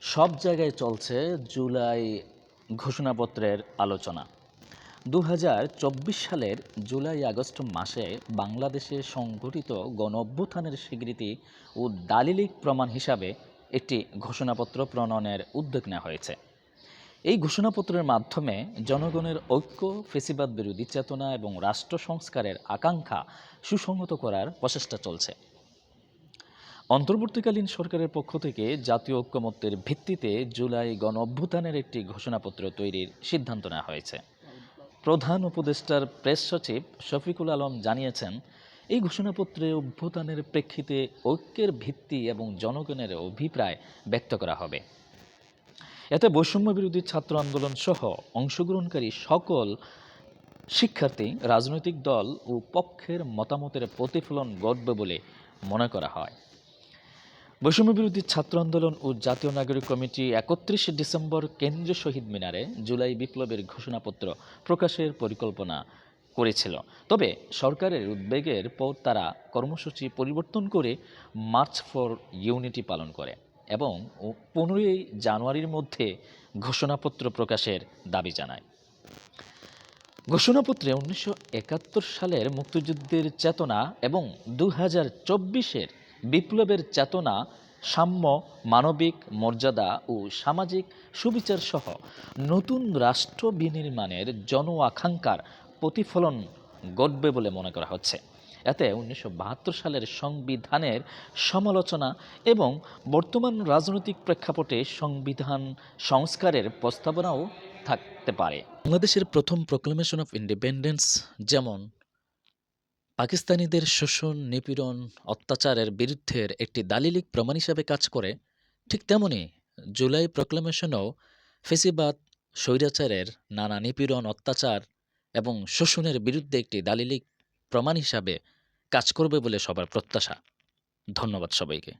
সব জায়গায় চলছে জুলাই ঘোষণাপত্রের আলোচনা। ২০২৪ সালের জুলাই আগস্ট মাসে বাংলাদেশে সংঘটিত গণঅভ্যুত্থানের স্বীকৃতি ও দালিলিক প্রমাণ হিসাবে একটি ঘোষণাপত্র প্রণয়নের উদ্যোগ নেওয়া হয়েছে। এই ঘোষণাপত্রের মাধ্যমে জনগণের ঐক্য, ফ্যাসিবাদ বিরোধী চেতনা এবং রাষ্ট্র সংস্কারের আকাঙ্ক্ষা সুসংহত করার প্রচেষ্টা চলছে। অন্তর্বর্তীকালীন সরকারের পক্ষ থেকে জাতীয় ঐক্যমত্যের ভিত্তিতে জুলাই গণঅভ্যুত্থানের একটি ঘোষণাপত্র তৈরির সিদ্ধান্ত নেওয়া হয়েছে। প্রধান উপদেষ্টার প্রেস সচিব শফিকুল আলম জানিয়েছেন, এই ঘোষণাপত্রে অভ্যুত্থানের প্রেক্ষিতে ঐক্যের ভিত্তি এবং জনগণের অভিপ্রায় ব্যক্ত করা হবে। এতে বৈষম্য বিরোধী ছাত্র আন্দোলন সহ অংশগ্রহণকারী সকল শিক্ষার্থী, রাজনৈতিক দল ও পক্ষের মতামতের প্রতিফলন ঘটবে বলে মনে করা হয়। বৈষম্য বিরোধী ছাত্র আন্দোলন ও জাতীয় নাগরিক কমিটি ৩১ ডিসেম্বর কেন্দ্রীয় শহীদ মিনারে জুলাই বিপ্লবের ঘোষণাপত্র প্রকাশের পরিকল্পনা করেছিল। তবে সরকারের উদ্বেগের পর তারা কর্মসূচি পরিবর্তন করে মার্চ ফর ইউনিটি পালন করে এবং ১৫ই জানুয়ারির মধ্যে ঘোষণাপত্র প্রকাশের দাবি জানায়। ঘোষণাপত্রে ১৯৭১ সালের মুক্তিযুদ্ধের চেতনা এবং ২০২৪-এর বিপ্লবের চেতনা, সাম্য, মানবিক মর্যাদা ও সামাজিক সুবিচার সহ নতুন রাষ্ট্র বিনির্মাণের জন আকাঙ্ক্ষার প্রতিফলন ঘটবে বলে মনে করা হচ্ছে। এতে ১৯৭২ সালের সংবিধানের সমালোচনা এবং বর্তমান রাজনৈতিক প্রেক্ষাপটে সংবিধান সংস্কারের প্রস্তাবনাও থাকতে পারে। বাংলাদেশের প্রথম প্রোক্লামেশন অফ ইন্ডিপেন্ডেন্স যেমন পাকিস্তানিদের শোষণ, নিপীড়ন, অত্যাচারের বিরুদ্ধের একটি দালিলিক প্রমাণ হিসাবে কাজ করে, ঠিক তেমনি জুলাই প্রোক্লামেশনও ফেসিবাদ, স্বৈরাচারের নানা নিপীড়ন, অত্যাচার এবং শোষণের বিরুদ্ধে একটি দালিলিক প্রমাণ হিসাবে কাজ করবে বলে সবার প্রত্যাশা। ধন্যবাদ সবাইকে।